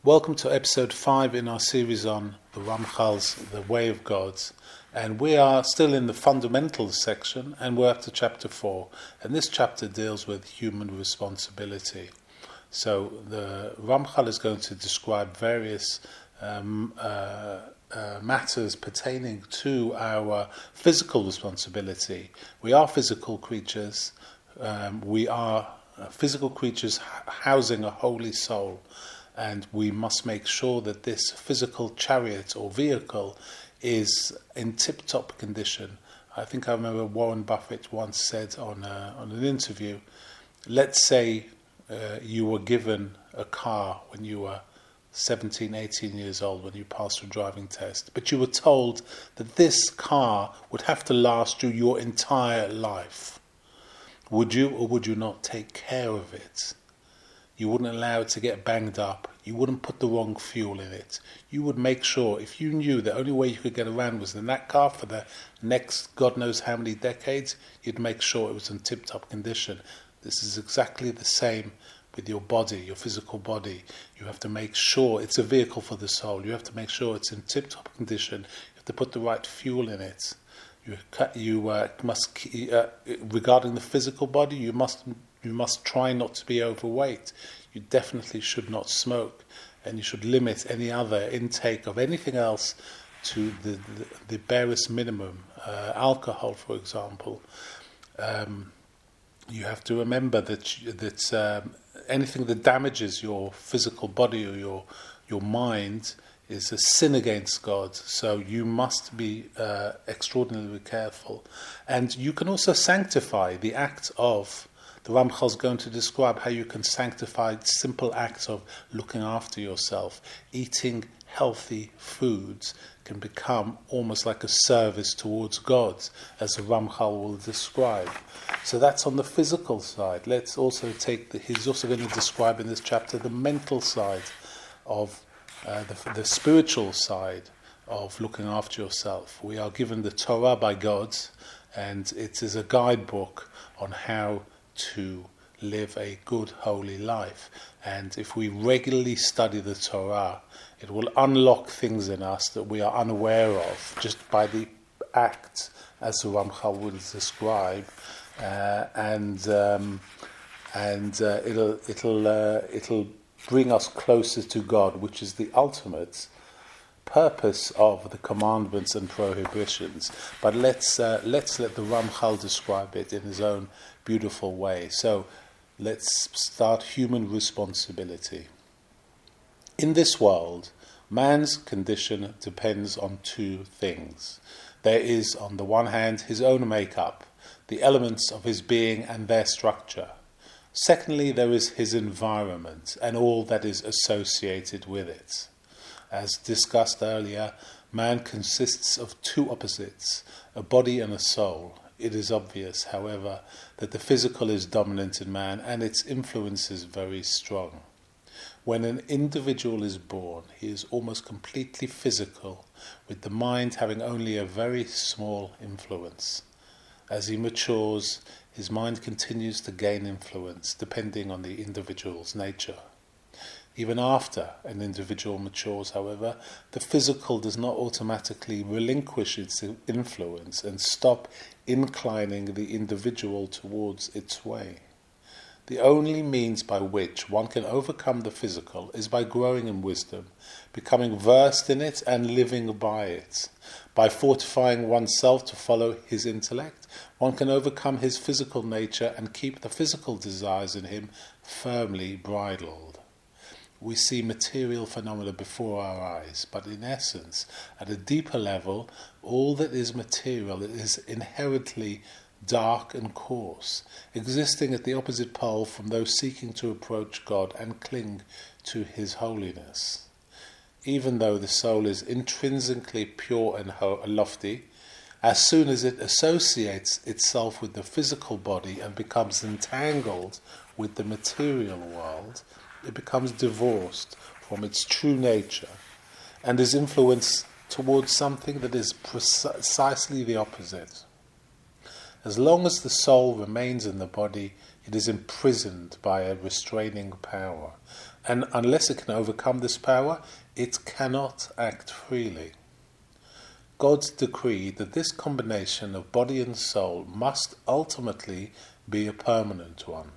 Welcome to episode 5 in our series on the Ramchal's The Way of God, and we are still in the fundamentals section and we're up to chapter 4, and this chapter deals with human responsibility. So the Ramchal is going to describe various matters pertaining to our physical responsibility. We are physical creatures, we are physical creatures housing a holy soul. And we must make sure that this physical chariot or vehicle is in tip-top condition. I think I remember Warren Buffett once said on an interview, let's say you were given a car when you were 17, 18 years old, when you passed your driving test, but you were told that this car would have to last you your entire life. Would you or would you not take care of it? You wouldn't allow it to get banged up. You wouldn't put the wrong fuel in it. You would make sure, if you knew the only way you could get around was in that car for the next God knows how many decades, you'd make sure it was in tip-top condition. This is exactly the same with your body, your physical body. You have to make sure it's a vehicle for the soul. You have to make sure it's in tip-top condition. You have to put the right fuel in it. Regarding the physical body, you must try not to be overweight. You definitely should not smoke, and you should limit any other intake of anything else to the barest minimum. Alcohol, for example. You have to remember that anything that damages your physical body or your mind is a sin against God, so you must be extraordinarily careful. And you can also sanctify the act of, the Ramchal is going to describe how you can sanctify simple acts of looking after yourself. Eating healthy foods can become almost like a service towards God, as the Ramchal will describe. So that's on the physical side. Let's also he's also going to describe in this chapter the mental side of the spiritual side of looking after yourself. We are given the Torah by God, and it is a guidebook on how to live a good, holy life. And if we regularly study the Torah, it will unlock things in us that we are unaware of just by the act, as the Ramchal would describe, and it'll bring us closer to God, which is the ultimate purpose of the commandments and prohibitions. But let's let the Ramchal describe it in his own beautiful way. So let's start human responsibility. In this world, man's condition depends on two things. There is, on the one hand, his own makeup, the elements of his being and their structure. Secondly, there is his environment and all that is associated with it. As discussed earlier, man consists of two opposites, a body and a soul. It is obvious, however, that the physical is dominant in man and its influence is very strong. When an individual is born, he is almost completely physical, with the mind having only a very small influence. As he matures, his mind continues to gain influence, depending on the individual's nature. Even after an individual matures, however, the physical does not automatically relinquish its influence and stop inclining the individual towards its way. The only means by which one can overcome the physical is by growing in wisdom, becoming versed in it and living by it. By fortifying oneself to follow his intellect, one can overcome his physical nature and keep the physical desires in him firmly bridled. We see material phenomena before our eyes, but in essence, at a deeper level, all that is material is inherently dark and coarse, existing at the opposite pole from those seeking to approach God and cling to his holiness. Even though the soul is intrinsically pure and lofty, as soon as it associates itself with the physical body and becomes entangled with the material world, it becomes divorced from its true nature and is influenced towards something that is precisely the opposite. As long as the soul remains in the body, it is imprisoned by a restraining power. And unless it can overcome this power, it cannot act freely. God decreed that this combination of body and soul must ultimately be a permanent one.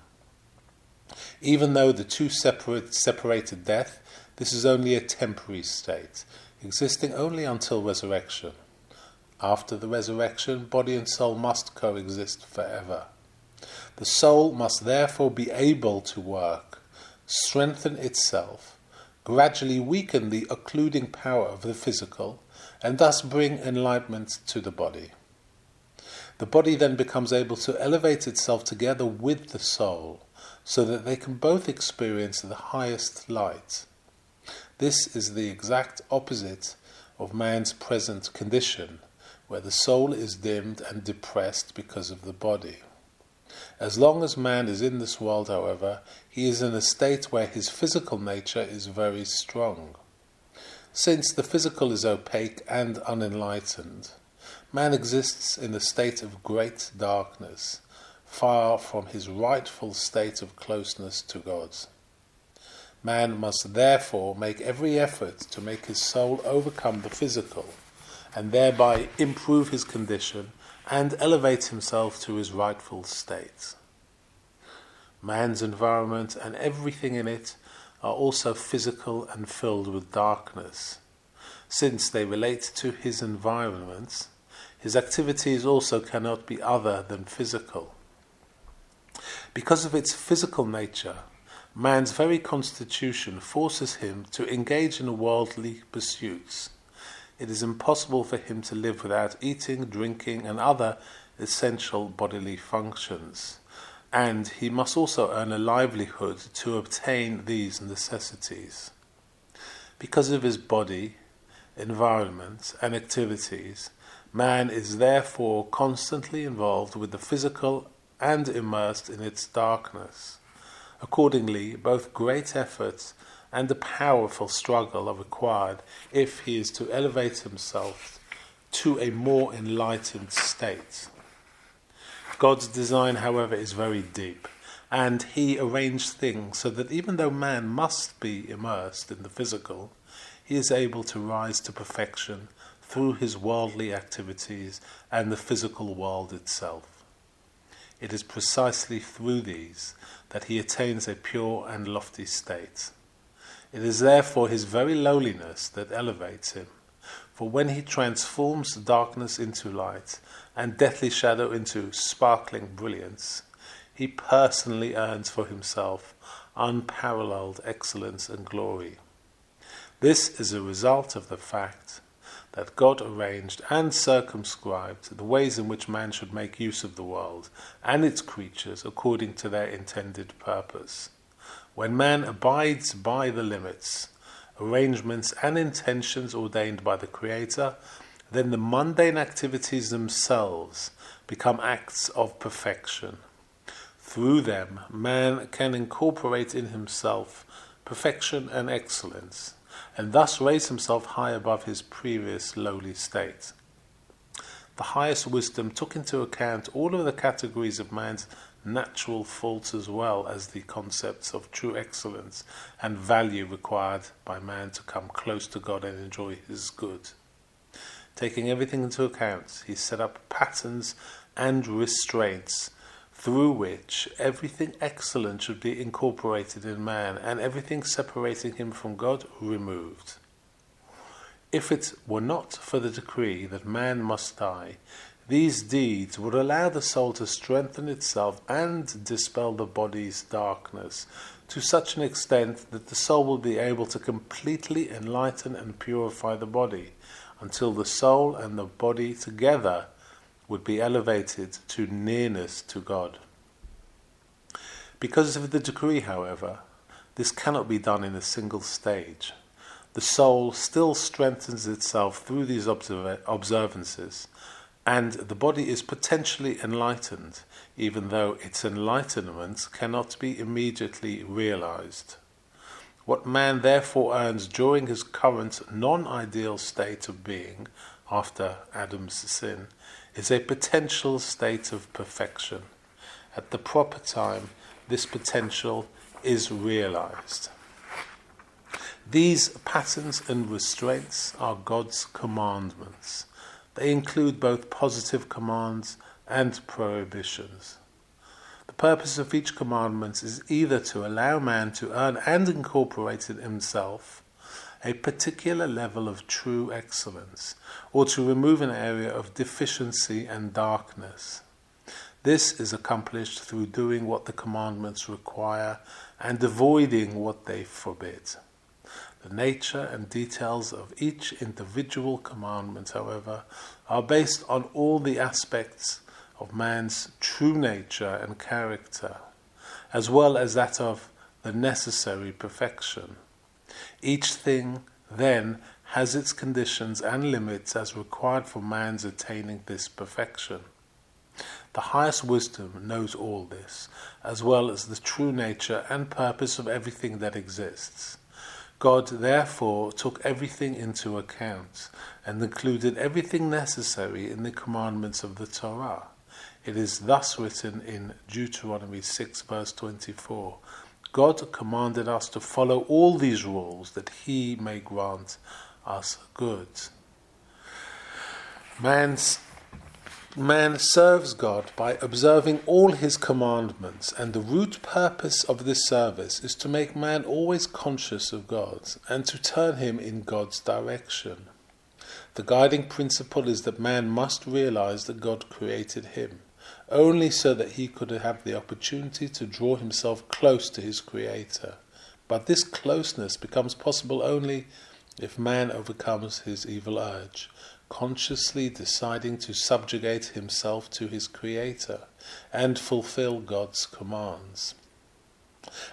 Even though the two separated death, this is only a temporary state, existing only until resurrection. After the resurrection, body and soul must coexist forever. The soul must therefore be able to work, strengthen itself, gradually weaken the occluding power of the physical, and thus bring enlightenment to the body. The body then becomes able to elevate itself together with the soul, so that they can both experience the highest light. This is the exact opposite of man's present condition, where the soul is dimmed and depressed because of the body. As long as man is in this world, however, he is in a state where his physical nature is very strong. Since the physical is opaque and unenlightened, man exists in a state of great darkness, far from his rightful state of closeness to God. Man must therefore make every effort to make his soul overcome the physical, and thereby improve his condition and elevate himself to his rightful state. Man's environment and everything in it are also physical and filled with darkness. Since they relate to his environment, his activities also cannot be other than physical. Because of its physical nature, man's very constitution forces him to engage in worldly pursuits. It is impossible for him to live without eating, drinking, and other essential bodily functions, and he must also earn a livelihood to obtain these necessities. Because of his body, environment, and activities, man is therefore constantly involved with the physical and immersed in its darkness. Accordingly, both great efforts and a powerful struggle are required if he is to elevate himself to a more enlightened state. God's design, however, is very deep, and he arranged things so that even though man must be immersed in the physical, he is able to rise to perfection through his worldly activities and the physical world itself. It is precisely through these that he attains a pure and lofty state. It is therefore his very lowliness that elevates him, for when he transforms darkness into light and deathly shadow into sparkling brilliance, he personally earns for himself unparalleled excellence and glory. This is a result of the fact that God arranged and circumscribed the ways in which man should make use of the world and its creatures according to their intended purpose. When man abides by the limits, arrangements, and intentions ordained by the Creator, then the mundane activities themselves become acts of perfection. Through them, man can incorporate in himself perfection and excellence, and thus raise himself high above his previous lowly state. The highest wisdom took into account all of the categories of man's natural faults as well as the concepts of true excellence and value required by man to come close to God and enjoy his good. Taking everything into account, he set up patterns and restraints through which everything excellent should be incorporated in man and everything separating him from God removed. If it were not for the decree that man must die, these deeds would allow the soul to strengthen itself and dispel the body's darkness to such an extent that the soul will be able to completely enlighten and purify the body, until the soul and the body together would be elevated to nearness to God. Because of the decree, however, this cannot be done in a single stage. The soul still strengthens itself through these observances, and the body is potentially enlightened, even though its enlightenment cannot be immediately realized. What man therefore earns during his current non-ideal state of being, after Adam's sin, is a potential state of perfection. At the proper time, this potential is realized. These patterns and restraints are God's commandments. They include both positive commands and prohibitions. The purpose of each commandment is either to allow man to earn and incorporate in himself a particular level of true excellence, or to remove an area of deficiency and darkness. This is accomplished through doing what the commandments require and avoiding what they forbid. The nature and details of each individual commandment, however, are based on all the aspects of man's true nature and character, as well as that of the necessary perfection. Each thing, then, has its conditions and limits as required for man's attaining this perfection. The highest wisdom knows all this, as well as the true nature and purpose of everything that exists. God, therefore, took everything into account and included everything necessary in the commandments of the Torah. It is thus written in Deuteronomy 6, verse 24, God commanded us to follow all these rules that He may grant us good. Man serves God by observing all His commandments, and the root purpose of this service is to make man always conscious of God and to turn him in God's direction. The guiding principle is that man must realize that God created him, only so that he could have the opportunity to draw himself close to his Creator. But this closeness becomes possible only if man overcomes his evil urge, consciously deciding to subjugate himself to his Creator and fulfill God's commands.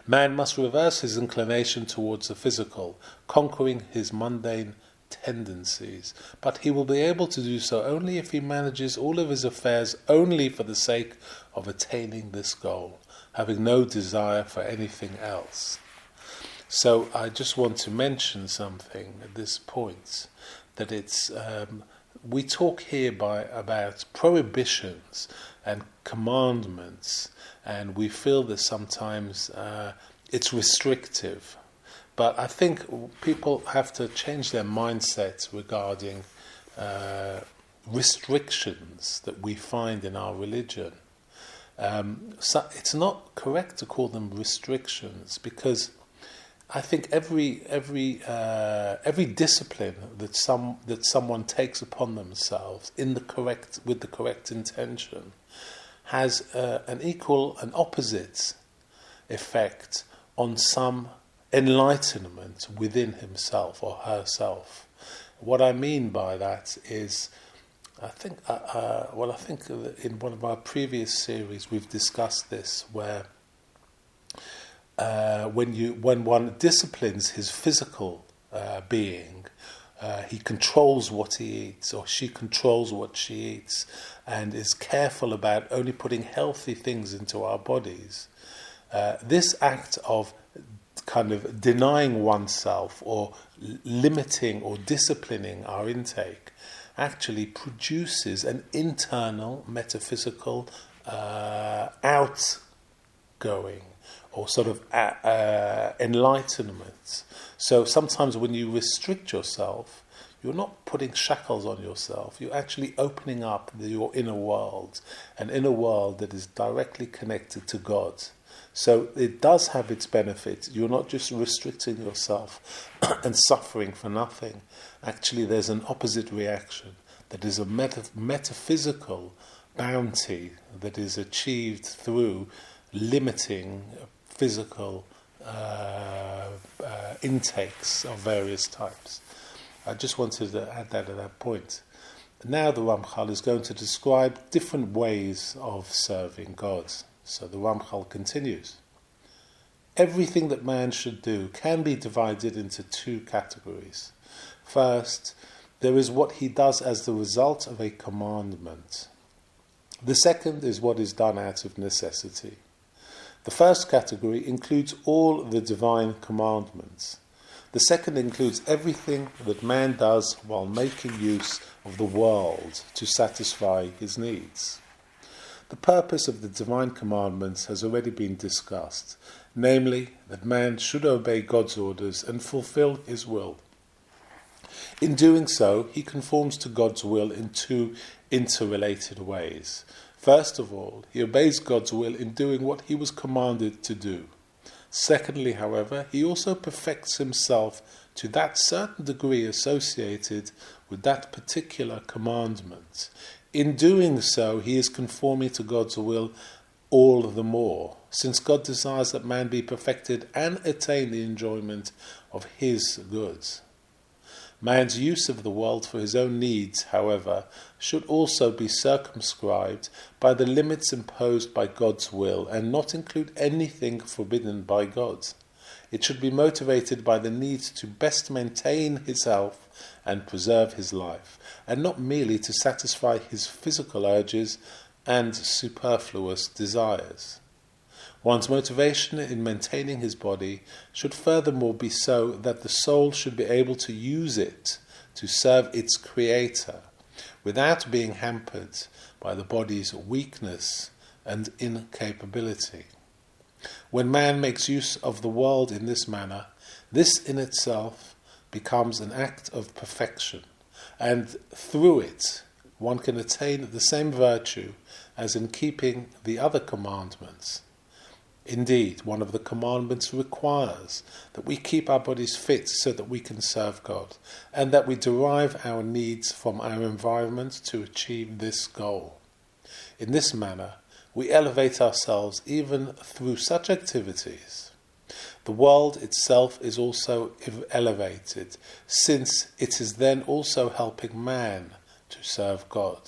Man must reverse his inclination towards the physical, conquering his mundane tendencies, but he will be able to do so only if he manages all of his affairs only for the sake of attaining this goal, having no desire for anything else. So I just want to mention something at this point, that it's we talk here about prohibitions and commandments, and we feel that sometimes it's restrictive. But I think people have to change their mindset regarding restrictions that we find in our religion. So it's not correct to call them restrictions, because I think every discipline that someone takes upon themselves with the correct intention has an opposite effect on some enlightenment within himself or herself. What I mean by that is, I think in one of our previous series we've discussed this, where when one disciplines his physical being, he controls what he eats, or she controls what she eats, and is careful about only putting healthy things into our bodies. This act of kind of denying oneself or limiting or disciplining our intake actually produces an internal metaphysical outgoing or sort of enlightenment. So sometimes when you restrict yourself, you're not putting shackles on yourself, you're actually opening up your inner world, an inner world that is directly connected to God. So it does have its benefits. You're not just restricting yourself and suffering for nothing. Actually, there's an opposite reaction. That is a metaphysical bounty that is achieved through limiting physical intakes of various types. I just wanted to add that at that point. Now the Ramchal is going to describe different ways of serving God. So the Ramchal continues. Everything that man should do can be divided into two categories. First, there is what he does as the result of a commandment. The second is what is done out of necessity. The first category includes all the divine commandments. The second includes everything that man does while making use of the world to satisfy his needs. The purpose of the divine commandments has already been discussed, namely that man should obey God's orders and fulfill his will. In doing so, he conforms to God's will in two interrelated ways. First of all, he obeys God's will in doing what he was commanded to do. Secondly, however, he also perfects himself to that certain degree associated with that particular commandment. In doing so, he is conforming to God's will all the more, since God desires that man be perfected and attain the enjoyment of his goods. Man's use of the world for his own needs, however, should also be circumscribed by the limits imposed by God's will and not include anything forbidden by God. It should be motivated by the need to best maintain his health and preserve his life, and not merely to satisfy his physical urges and superfluous desires. One's motivation in maintaining his body should furthermore be so that the soul should be able to use it to serve its creator, without being hampered by the body's weakness and incapability. When man makes use of the world in this manner, this in itself becomes an act of perfection, and through it one can attain the same virtue as in keeping the other commandments. Indeed, one of the commandments requires that we keep our bodies fit so that we can serve God, and that we derive our needs from our environment to achieve this goal. In this manner, we elevate ourselves even through such activities. The world itself is also elevated, since it is then also helping man to serve God.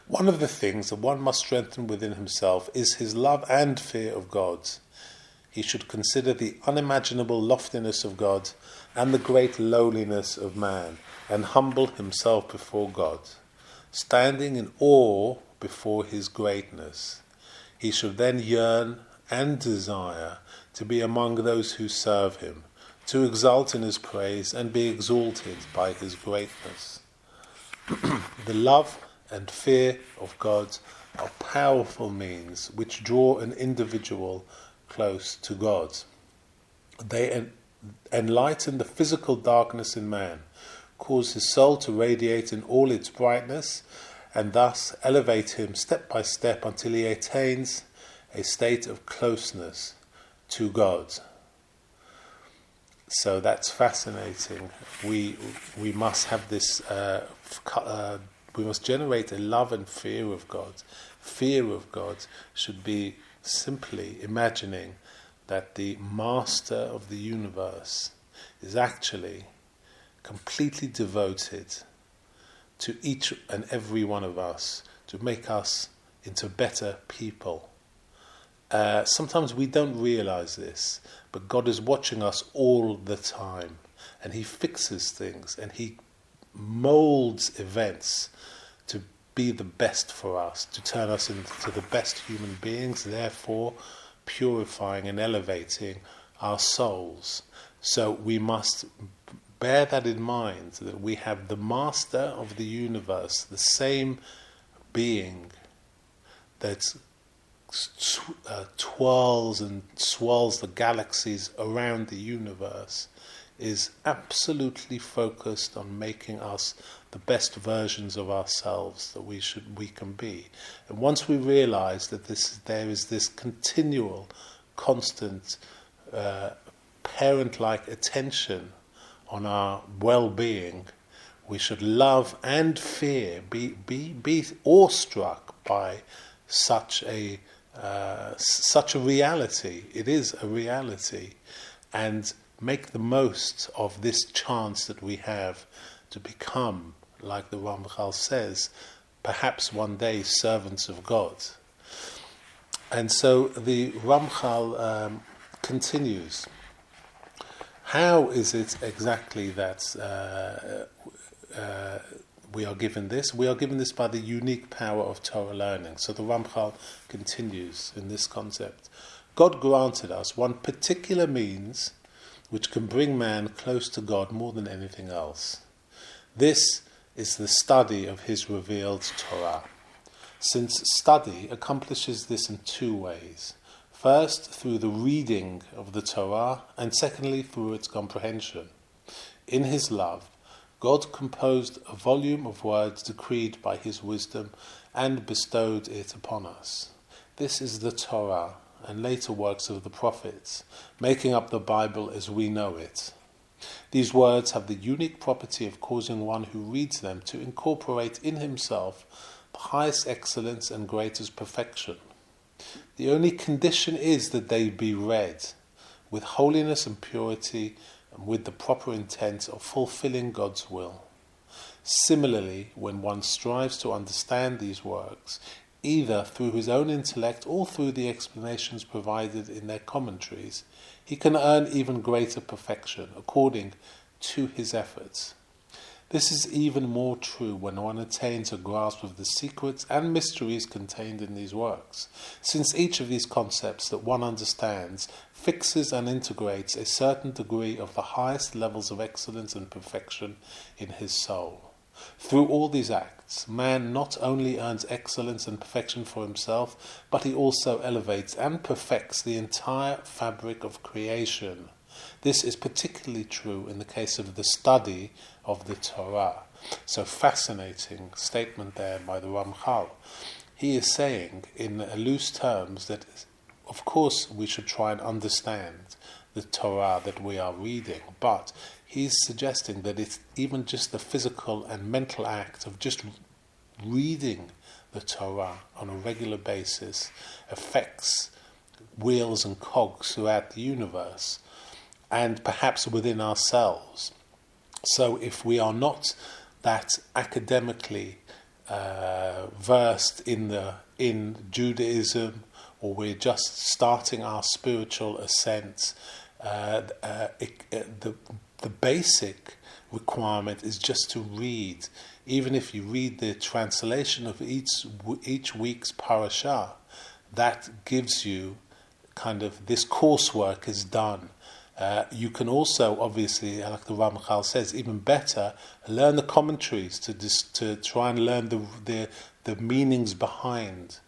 One of the things that one must strengthen within himself is his love and fear of God. He should consider the unimaginable loftiness of God and the great lowliness of man, and humble himself before God, standing in awe before his greatness. He should then yearn and desire to be among those who serve him, to exult in his praise and be exalted by his greatness. The love and fear of God are powerful means which draw an individual close to God. They enlighten the physical darkness in man, cause his soul to radiate in all its brightness, and thus elevate him step by step until he attains a state of closeness to God. So that's fascinating. We must have this. We must generate a love and fear of God. Fear of God should be simply imagining that the master of the universe is actually completely devoted to each and every one of us to make us into better people. Sometimes we don't realize this, but God is watching us all the time, and he fixes things and he molds events to be the best for us, to turn us into the best human beings, therefore purifying and elevating our souls. So we must bear that in mind, that we have the master of the universe, the same being that twirls and swirls the galaxies around the universe, is absolutely focused on making us the best versions of ourselves that we can be. And once we realize that there is this continual, constant, parent-like attention on our well-being, we should love and fear, be awestruck by such a reality. It is a reality, and make the most of this chance that we have to become, like the Ramchal says, perhaps one day servants of God. And so the Ramchal continues. How is it exactly that we are given this? We are given this by the unique power of Torah learning. So the Ramchal continues in this concept. God granted us one particular means which can bring man close to God more than anything else. This is the study of his revealed Torah. Since study accomplishes this in two ways. First, through the reading of the Torah, and secondly, through its comprehension. In his love, God composed a volume of words decreed by his wisdom and bestowed it upon us. This is the Torah and later works of the prophets, making up the Bible as we know it. These words have the unique property of causing one who reads them to incorporate in himself the highest excellence and greatest perfection. The only condition is that they be read with holiness and purity and with the proper intent of fulfilling God's will. Similarly, when one strives to understand these works, either through his own intellect or through the explanations provided in their commentaries, he can earn even greater perfection according to his efforts. This is even more true when one attains a grasp of the secrets and mysteries contained in these works, since each of these concepts that one understands fixes and integrates a certain degree of the highest levels of excellence and perfection in his soul. Through all these acts, man not only earns excellence and perfection for himself, but he also elevates and perfects the entire fabric of creation. This is particularly true in the case of the study of the Torah. So fascinating statement there by the Ramchal. He is saying in loose terms that of course we should try and understand the Torah that we are reading, but he's suggesting that it's even just the physical and mental act of just reading the Torah on a regular basis affects wheels and cogs throughout the universe, and perhaps within ourselves. So if we are not that academically versed in Judaism, or we're just starting our spiritual ascent, the basic requirement is just to read. Even if you read the translation of each week's parashah, that gives you kind of this coursework is done. You can also, obviously, like the Ramchal says, even better, learn the commentaries to try and learn the meanings behind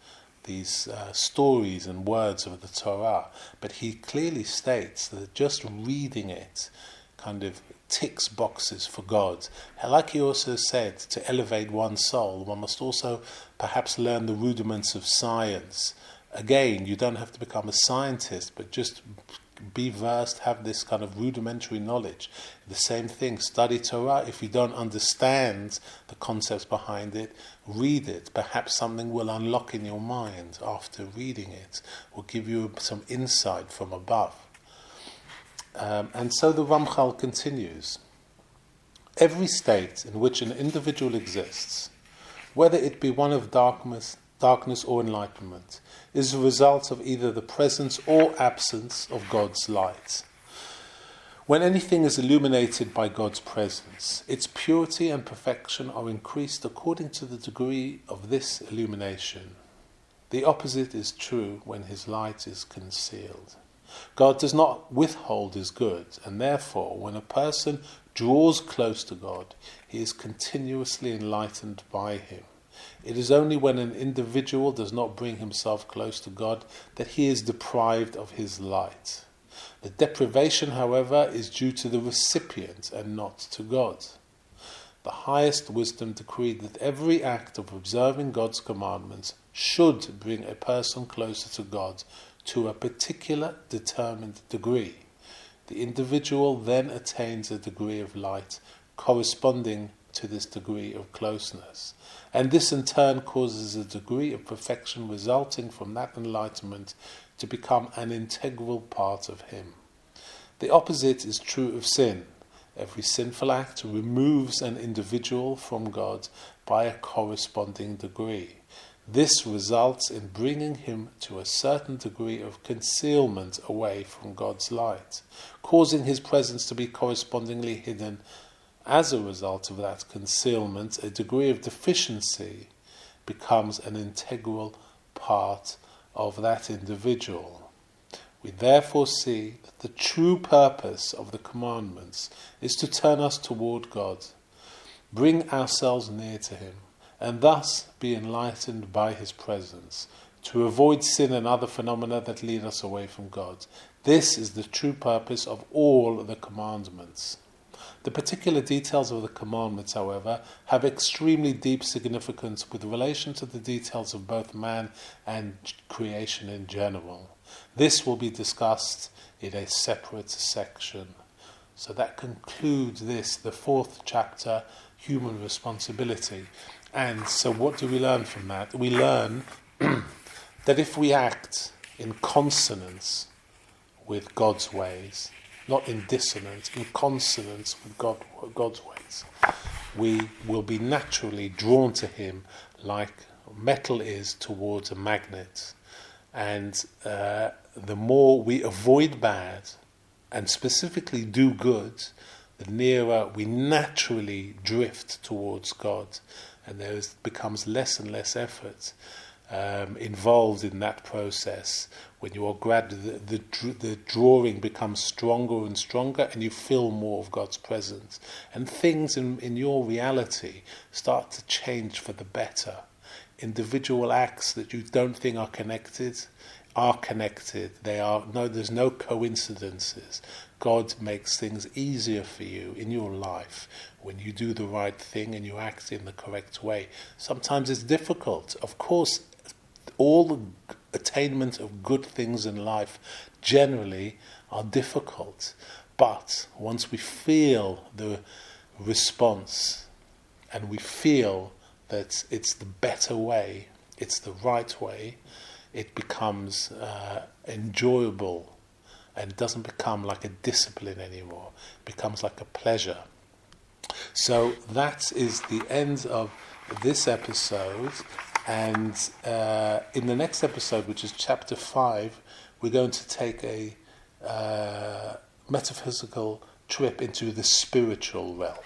these stories and words of the Torah. But he clearly states that just reading it kind of ticks boxes for God. Like he also said, to elevate one's soul, one must also perhaps learn the rudiments of science. Again, you don't have to become a scientist, but just be versed, have this kind of rudimentary knowledge. The same thing, study Torah. If you don't understand the concepts behind it, read it. Perhaps something will unlock in your mind after reading it, will give you some insight from above. And so the Ramchal continues. Every state in which an individual exists, whether it be one of darkness or enlightenment, is a result of either the presence or absence of God's light. When anything is illuminated by God's presence, its purity and perfection are increased according to the degree of this illumination. The opposite is true when his light is concealed. God does not withhold his good, and therefore, when a person draws close to God, he is continuously enlightened by him. It is only when an individual does not bring himself close to God that he is deprived of his light. The deprivation, however, is due to the recipient and not to God. The highest wisdom decreed that every act of observing God's commandments should bring a person closer to God to a particular determined degree. The individual then attains a degree of light corresponding to this degree of closeness, and this in turn causes a degree of perfection resulting from that enlightenment to become an integral part of him. The opposite is true of sin. Every sinful act removes an individual from God by a corresponding degree. This results in bringing him to a certain degree of concealment away from God's light, causing his presence to be correspondingly hidden. As a result of that concealment, a degree of deficiency becomes an integral part of that individual. We therefore see that the true purpose of the commandments is to turn us toward God, bring ourselves near to him, and thus be enlightened by his presence, to avoid sin and other phenomena that lead us away from God. This is the true purpose of all the commandments. The particular details of the commandments, however, have extremely deep significance with relation to the details of both man and creation in general. This will be discussed in a separate section. So that concludes the fourth chapter, human responsibility. And so what do we learn from that? We learn that if we act in consonance with God's ways, not in dissonance, in consonance with God's ways, we will be naturally drawn to Him like metal is towards a magnet. And the more we avoid bad and specifically do good, the nearer we naturally drift towards God. And there becomes less and less effort involved in that process. When you are the drawing becomes stronger and stronger, and you feel more of God's presence. And things in your reality start to change for the better. Individual acts that you don't think are connected are connected. There's no coincidences. God makes things easier for you in your life when you do the right thing and you act in the correct way. Sometimes it's difficult. Of course, all the attainment of good things in life generally are difficult. But once we feel the response and we feel that it's the better way, it's the right way, it becomes enjoyable and doesn't become like a discipline anymore. It becomes like a pleasure. So that is the end of this episode. And in the next episode, which is chapter 5, we're going to take a metaphysical trip into the spiritual realm.